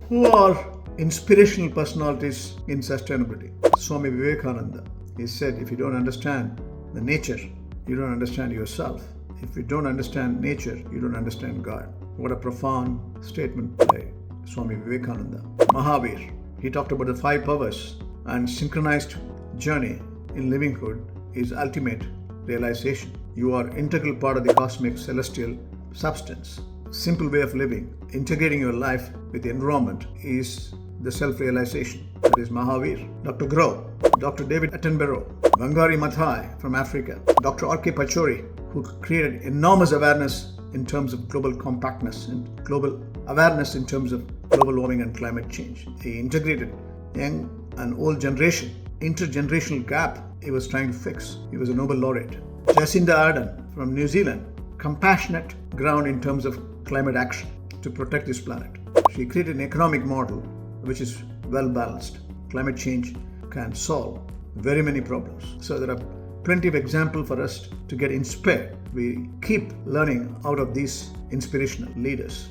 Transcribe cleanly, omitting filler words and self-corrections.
Who are inspirational personalities in sustainability? Swami Vivekananda. He said, if you don't understand the nature, you don't understand yourself. If you don't understand nature, you don't understand God. What a profound statement by Swami Vivekananda. Mahavir, he talked about the 5 powers, and synchronized journey in livinghood is ultimate realization. You are integral part of the cosmic celestial substance. Simple way of living, integrating your life with the environment, is the self-realization. That is Mahavir. Dr. Grove, Dr. David Attenborough, Wangari Maathai from Africa, Dr. R.K. Pachori, who created enormous awareness in terms of global compactness and global awareness in terms of global warming and climate change. He integrated young and old generation, intergenerational gap he was trying to fix. He was a Nobel laureate. Jacinda Ardern from New Zealand, compassionate ground in terms of climate action to protect this planet. She created an economic model which is well balanced. Climate change can solve very many problems. So there are plenty of examples for us to get inspired. We keep learning out of these inspirational leaders.